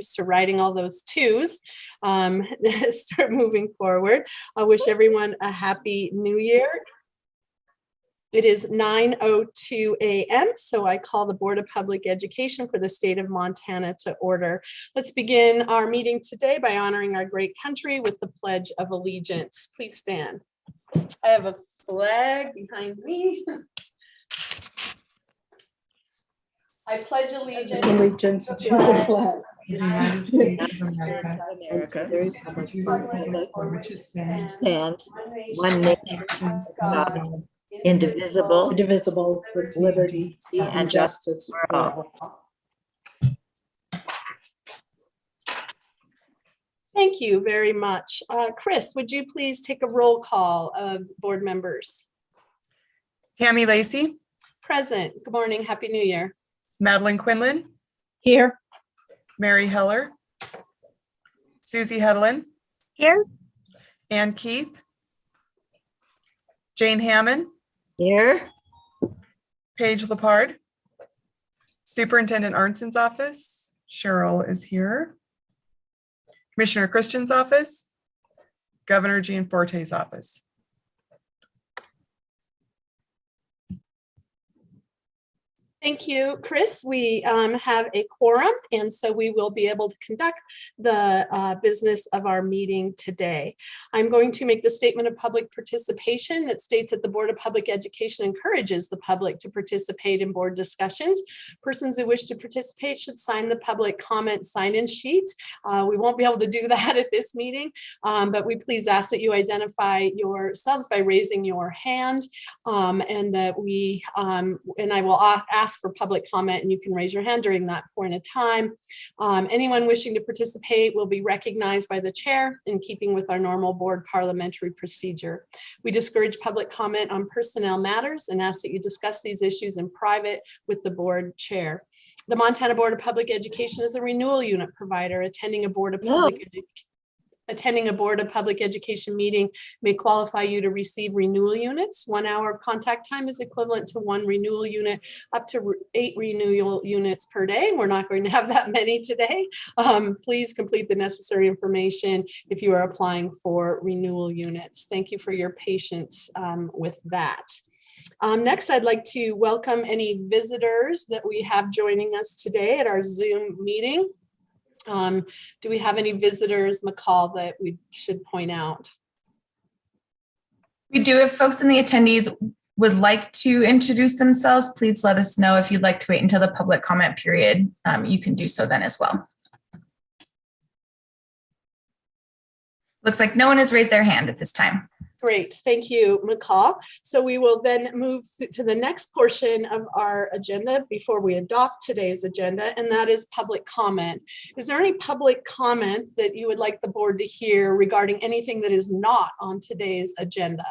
used to writing all those twos, start moving forward. I wish everyone a happy new year. It is 9:02 a.m., so I call the Board of Public Education for the state of Montana to order. Let's begin our meeting today by honoring our great country with the Pledge of Allegiance. Please stand. I have a flag behind me. I pledge allegiance to the flag of the United States of America, and to the republic for which it stands, one nation, God, indivisible, with liberty and justice for all. Thank you very much. Chris, would you please take a roll call of board members? Tammy Lacey. Present. Good morning. Happy New Year. Madeline Quinlan. Here. Mary Heller. Susie Hedlund. Here. Ann Keith. Jane Hammond. Here. Paige Lepard. Superintendent Arnson's office. Cheryl is here. Commissioner Christian's office. Governor Gianforte's office. Thank you, Chris. We have a quorum, and so we will be able to conduct the business of our meeting today. I'm going to make the statement of public participation that states that the Board of Public Education encourages the public to participate in board discussions. Persons who wish to participate should sign the public comment sign-in sheet. We won't be able to do that at this meeting, but we please ask that you identify yourselves by raising your hand, and that we, and I will ask for public comment, and you can raise your hand during that point of time. Anyone wishing to participate will be recognized by the chair in keeping with our normal board parliamentary procedure. We discourage public comment on personnel matters and ask that you discuss these issues in private with the board chair. The Montana Board of Public Education is a renewal unit provider. Attending a Board of Public Education meeting may qualify you to receive renewal units. 1 hour of contact time is equivalent to 1 renewal unit, up to 8 renewal units per day. We're not going to have that many today. Please complete the necessary information if you are applying for renewal units. Thank you for your patience with that. Next, I'd like to welcome any visitors that we have joining us today at our Zoom meeting. Do we have any visitors, McCall, that we should point out? We do. If folks in the attendees would like to introduce themselves, please let us know. If you'd like to wait until the public comment period, you can do so then as well. Looks like no one has raised their hand at this time. Great, thank you, McCall. So we will then move to the next portion of our agenda before we adopt today's agenda, and that is public comment. Is there any public comment that you would like the board to hear regarding anything that is not on today's agenda?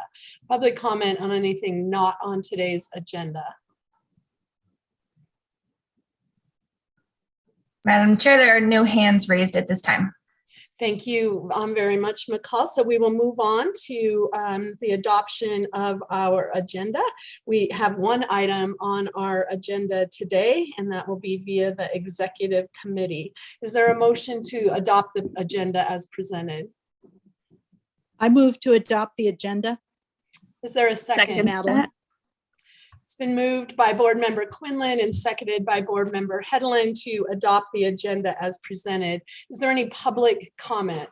Public comment on anything not on today's agenda. Madam Chair, there are no hands raised at this time. Thank you very much, McCall. So we will move on to the adoption of our agenda. We have one item on our agenda today, and that will be via the executive committee. Is there a motion to adopt the agenda as presented? I move to adopt the agenda. Is there a second? Madeline. It's been moved by Board Member Quinlan and seconded by Board Member Hedlund to adopt the agenda as presented. Is there any public comment?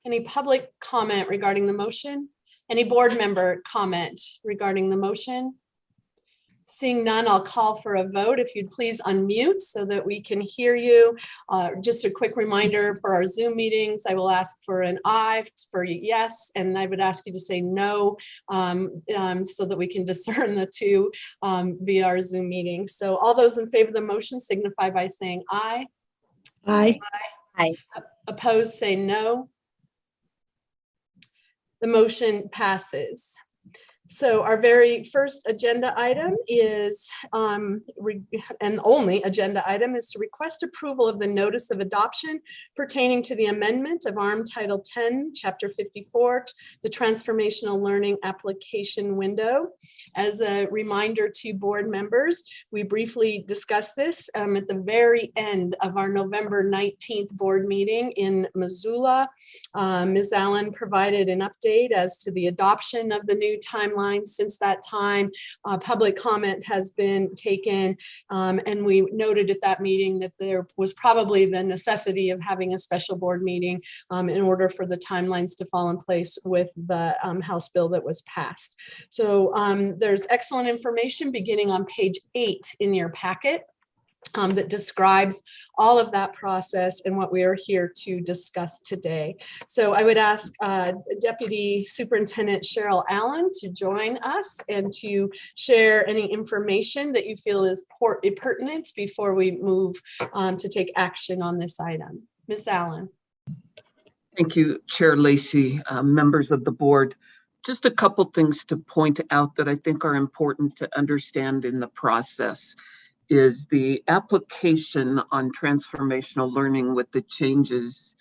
Any public comment regarding the motion? Any board member comment regarding the motion? Seeing none, I'll call for a vote. If you'd please unmute so that we can hear you. Just a quick reminder for our Zoom meetings, I will ask for an aye for yes, and I would ask you to say no so that we can discern the two via our Zoom meeting. So all those in favor of the motion signify by saying aye. Aye. Aye. Opposed, say no. The motion passes. So our very first agenda item is, and only agenda item is to request approval of the notice of adoption pertaining to the amendment of ARM Title 10, Chapter 54, the Transformational Learning Application Window. As a reminder to board members, we briefly discussed this at the very end of our November 19th board meeting in Missoula. Ms. Allen provided an update as to the adoption of the new timeline. Since that time, public comment has been taken, and we noted at that meeting that there was probably the necessity of having a special board meeting in order for the timelines to fall in place with the House bill that was passed. So there's excellent information beginning on page 8 in your packet. That describes all of that process and what we are here to discuss today. So I would ask Deputy Superintendent Cheryl Allen to join us and to share any information that you feel is pertinent before we move to take action on this item. Ms. Allen. Thank you, Chair Lacey, members of the board. Just a couple things to point out that I think are important to understand in the process is the application on transformational learning with the changes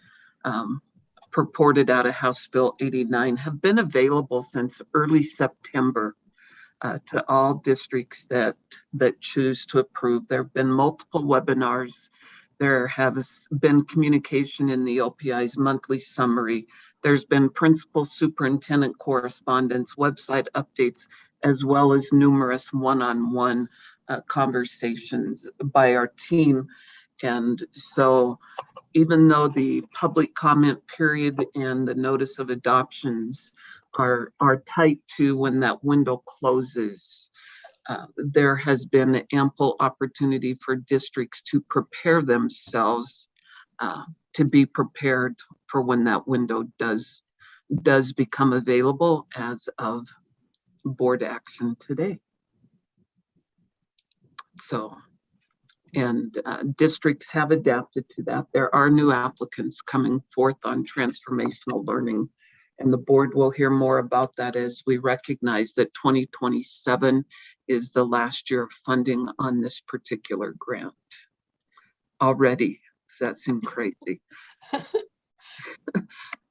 purported out of House Bill 89 have been available since early September to all districts that choose to approve. There have been multiple webinars. There has been communication in the OPI's monthly summary. There's been principal superintendent correspondence, website updates, as well as numerous one-on-one conversations by our team. And so even though the public comment period and the notice of adoptions are tight to when that window closes, there has been ample opportunity for districts to prepare themselves to be prepared for when that window does become available as of board action today. So, and districts have adapted to that. There are new applicants coming forth on transformational learning, and the board will hear more about that as we recognize that 2027 is the last year of funding on this particular grant. Already, does that seem crazy?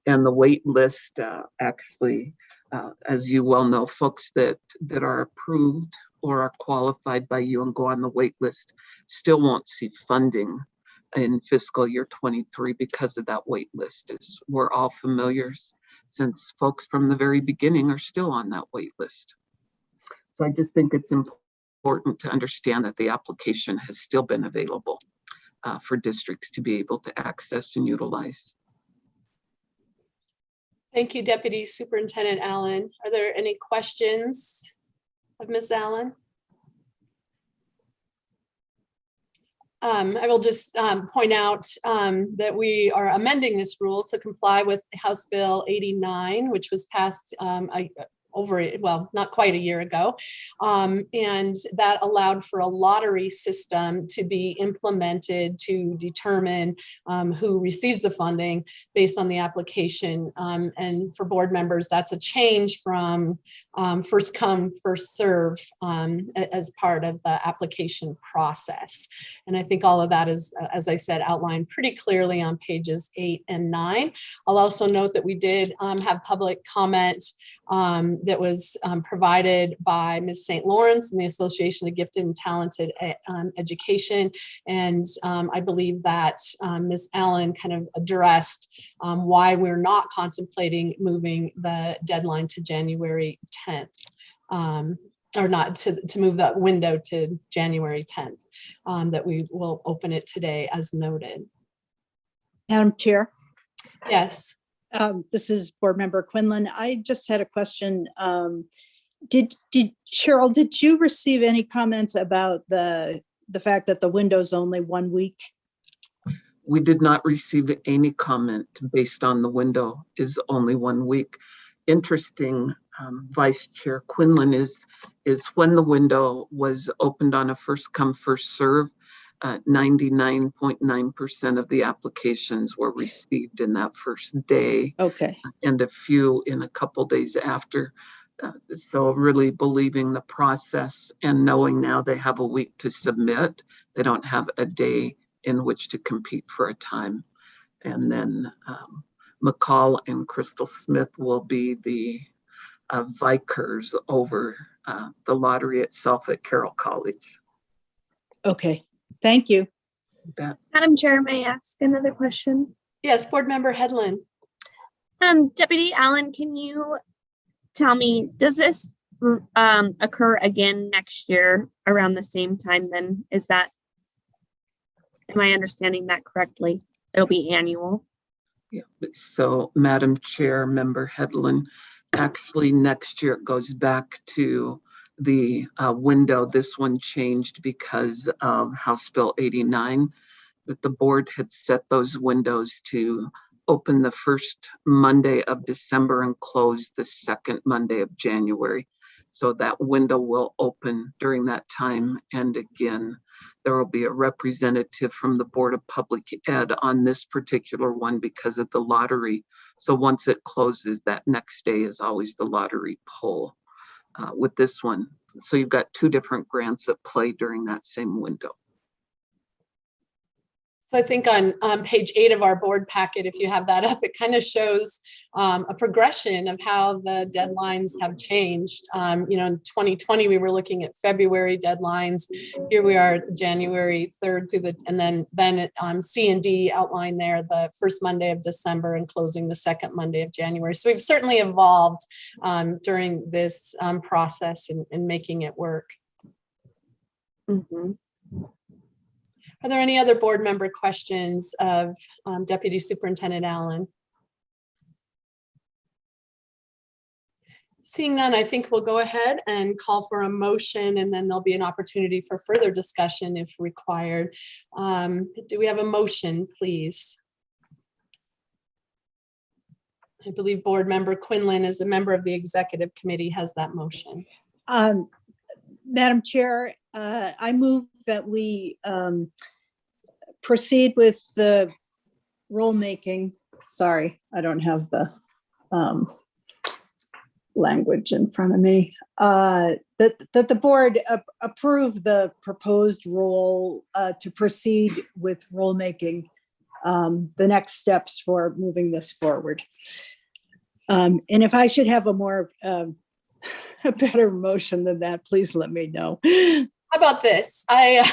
And the wait list actually, as you well know, folks that are approved or are qualified by you and go on the wait list still won't see funding in fiscal year 23 because of that wait list. As we're all familiar, since folks from the very beginning are still on that wait list. So I just think it's important to understand that the application has still been available for districts to be able to access and utilize. Thank you, Deputy Superintendent Allen. Are there any questions of Ms. Allen? I will just point out that we are amending this rule to comply with House Bill 89, which was passed not quite a year ago. And that allowed for a lottery system to be implemented to determine who receives the funding based on the application. And for board members, that's a change from first come, first serve as part of the application process. And I think all of that is, as I said, outlined pretty clearly on pages 8 and 9. I'll also note that we did have public comment that was provided by Ms. St. Lawrence and the Association of Gifted and Talented Education. And I believe that Ms. Allen kind of addressed why we're not contemplating moving the deadline to January 10th. Or not to move that window to January 10th, that we will open it today as noted. Madam Chair. Yes. This is Board Member Quinlan. I just had a question. Cheryl, did you receive any comments about the fact that the window's only 1 week? We did not receive any comment based on the window is only 1 week. Interesting, Vice Chair Quinlan, is when the window was opened on a first come, first serve, 99.9% of the applications were received in that first day. Okay. And a few in a couple days after. So really believing the process and knowing now they have a week to submit. They don't have a day in which to compete for a time. And then McCall and Crystal Smith will be the vicars over the lottery itself at Carroll College. Okay, thank you. That Madam Chair, may I ask another question? Yes, Board Member Headland. Deputy Allen, can you tell me, does this occur again next year around the same time then? Am I understanding that correctly? It'll be annual? Yeah, so Madam Chair, Member Headland, actually next year it goes back to the window. This one changed because of House Bill 89, that the board had set those windows to open the first Monday of December and close the second Monday of January. So that window will open during that time. And again, there will be a representative from the Board of Public Ed on this particular one because of the lottery. So once it closes, that next day is always the lottery poll with this one. So you've got two different grants at play during that same window. So I think on page 8 of our board packet, if you have that up, it kind of shows a progression of how the deadlines have changed. In 2020, we were looking at February deadlines. Here we are, January 3rd through and then C and D outlined there the first Monday of December and closing the second Monday of January. So we've certainly evolved during this process in making it work. Mm-hmm. Are there any other board member questions of Deputy Superintendent Allen? Seeing none, I think we'll go ahead and call for a motion, and then there'll be an opportunity for further discussion if required. Do we have a motion, please? I believe Board Member Quinlan, as a member of the Executive Committee, has that motion. Madam Chair, I move that we proceed with the rulemaking. Sorry, I don't have the language in front of me. That the board approve the proposed rule to proceed with rulemaking, the next steps for moving this forward. And if I should have a better motion than that, please let me know. How about this? I'll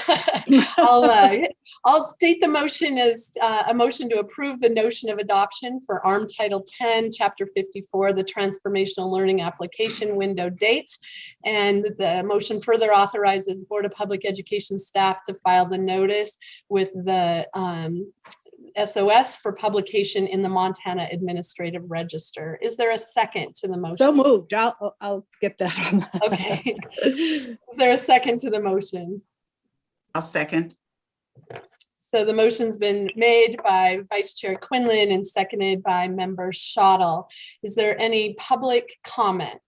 state the motion as a motion to approve the notion of adoption for ARM Title 10, Chapter 54, the Transformational Learning Application Window Dates. And the motion further authorizes Board of Public Education staff to file the notice with the SOS for publication in the Montana Administrative Register. Is there a second to the motion? So moved. I'll get that on. Okay. Is there a second to the motion? I'll second. So the motion's been made by Vice Chair Quinlan and seconded by Member Schottel. Is there any public comment?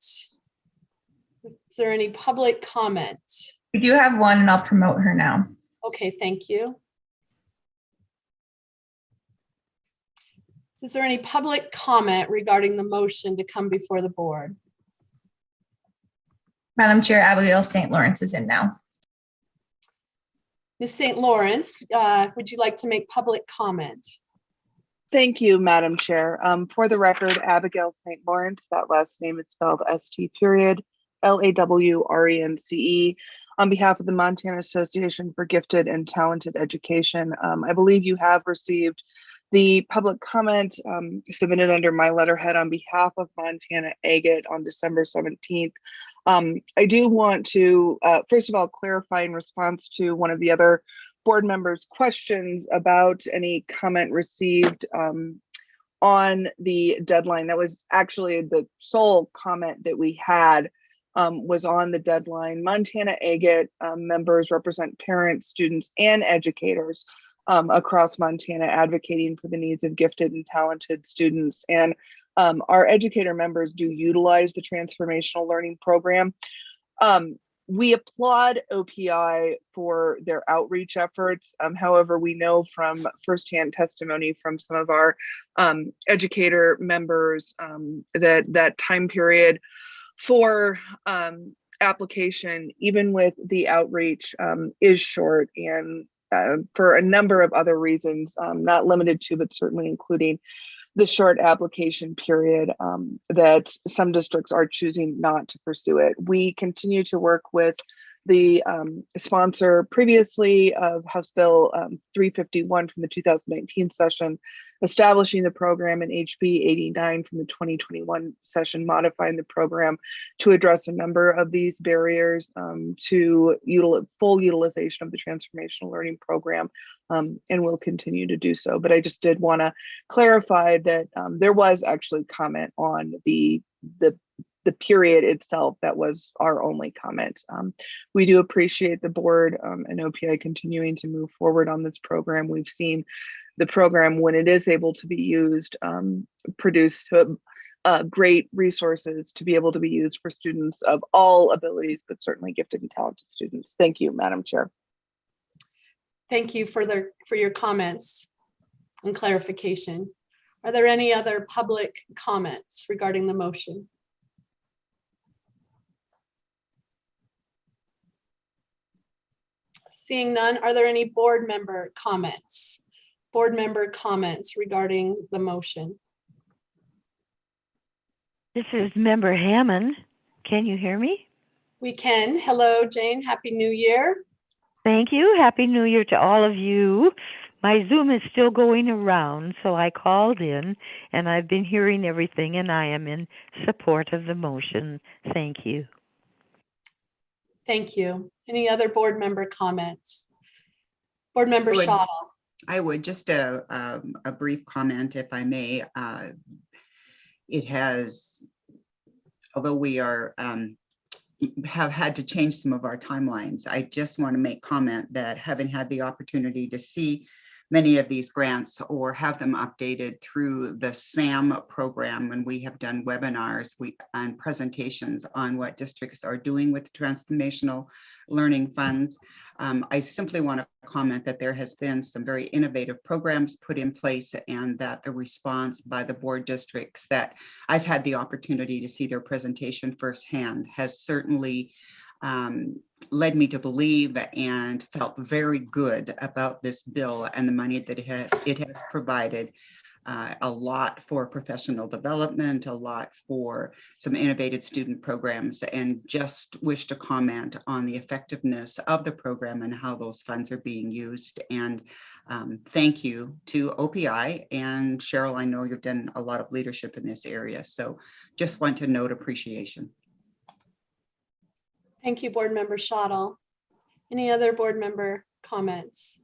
Is there any public comment? We do have one, and I'll promote her now. Okay, thank you. Is there any public comment regarding the motion to come before the board? Madam Chair, Abigail St. Lawrence is in now. Ms. St. Lawrence, would you like to make public comment? Thank you, Madam Chair. For the record, Abigail St. Lawrence, that last name is spelled ST period, LAWRENCE, on behalf of the Montana Association for Gifted and Talented Education. I believe you have received the public comment submitted under my letterhead on behalf of Montana Agate on December 17th. I do want to, first of all, clarify in response to one of the other board members' questions about any comment received on the deadline. That was actually the sole comment that we had was on the deadline. Montana Agate members represent parents, students, and educators across Montana advocating for the needs of gifted and talented students. And our educator members do utilize the Transformational Learning Program. We applaud OPI for their outreach efforts. However, we know from firsthand testimony from some of our educator members that time period for application, even with the outreach, is short, and for a number of other reasons, not limited to, but certainly including the short application period, that some districts are choosing not to pursue it. We continue to work with the sponsor previously of House Bill 351 from the 2019 session, establishing the program, and HB 89 from the 2021 session, modifying the program to address a number of these barriers to full utilization of the Transformational Learning Program, and will continue to do so. But I just did want to clarify that there was actually comment on the period itself. That was our only comment. We do appreciate the board and OPI continuing to move forward on this program. We've seen the program, when it is able to be used, produce great resources to be able to be used for students of all abilities, but certainly gifted and talented students. Thank you, Madam Chair. Thank you for your comments and clarification. Are there any other public comments regarding the motion? Seeing none, are there any board member comments? Board member comments regarding the motion? This is Member Hammond. Can you hear me? We can. Hello, Jane. Happy New Year. Thank you. Happy New Year to all of you. My Zoom is still going around, so I called in and I've been hearing everything, and I am in support of the motion. Thank you. Thank you. Any other board member comments? Board member Shaw. I would just a brief comment, if I may. It has, although we are have had to change some of our timelines, I just want to make comment that having had the opportunity to see many of these grants or have them updated through the SAM program, when we have done webinars and presentations on what districts are doing with transformational learning funds. I simply want to comment that there has been some very innovative programs put in place, and that the response by the board districts that I've had the opportunity to see their presentation firsthand has certainly led me to believe and felt very good about this bill and the money that it has provided. A lot for professional development, a lot for some innovative student programs, and just wish to comment on the effectiveness of the program and how those funds are being used. And thank you to OPI and Cheryl. I know you've done a lot of leadership in this area, so just want to note appreciation. Thank you, board member Shottle. Any other board member comments?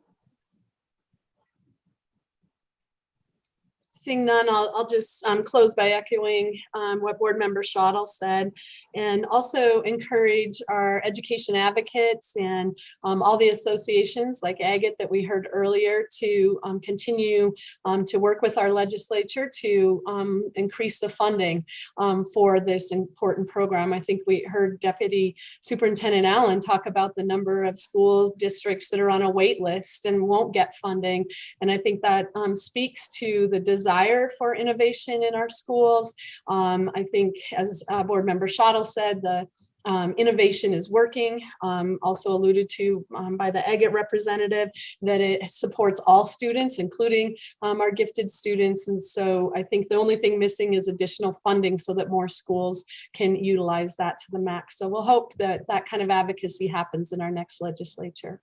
Seeing none, I'll just close by echoing what board member Shottle said, and also encourage our education advocates and all the associations like AGAT that we heard earlier to continue to work with our legislature to increase the funding for this important program. I think we heard Deputy Superintendent Allen talk about the number of schools, districts that are on a wait list and won't get funding. And I think that speaks to the desire for innovation in our schools. I think, as board member Shottle said, the innovation is working. Also alluded to by the AGAT representative, that it supports all students, including our gifted students. And so I think the only thing missing is additional funding so that more schools can utilize that to the max. So we'll hope that that kind of advocacy happens in our next legislature.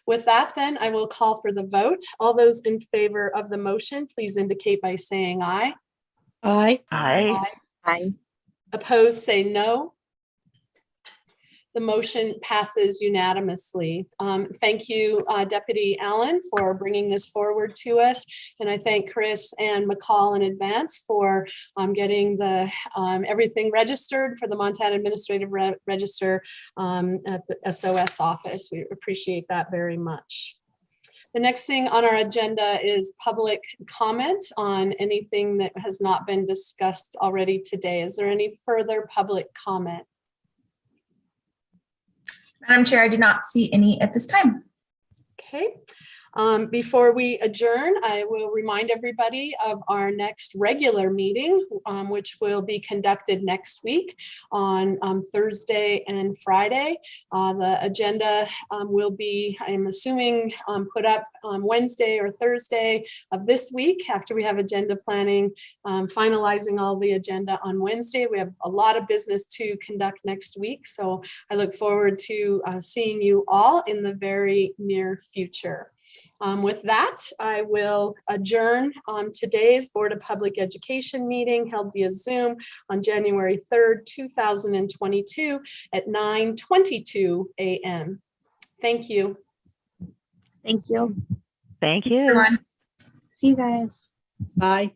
With that, then, I will call for the vote. All those in favor of the motion, please indicate by saying aye. Aye. Aye. Aye. Opposed, say no. The motion passes unanimously. Thank you, Deputy Allen, for bringing this forward to us. And I thank Chris and McCall in advance for getting the everything registered for the Montana Administrative Register at the SOS office. We appreciate that very much. The next thing on our agenda is public comment on anything that has not been discussed already today. Is there any further public comment? Madam Chair, I do not see any at this time. Okay, Before we adjourn, I will remind everybody of our next regular meeting, which will be conducted next week on Thursday and Friday. The agenda will be, I'm assuming, put up on Wednesday or Thursday of this week after we have agenda planning, finalizing all the agenda on Wednesday. We have a lot of business to conduct next week, so I look forward to seeing you all in the very near future. With that, I will adjourn today's Board of Public Education meeting held via Zoom on January 3rd, 2022 at 9:22 a.m. Thank you. Thank you. Thank you. Everyone. See you guys. Bye.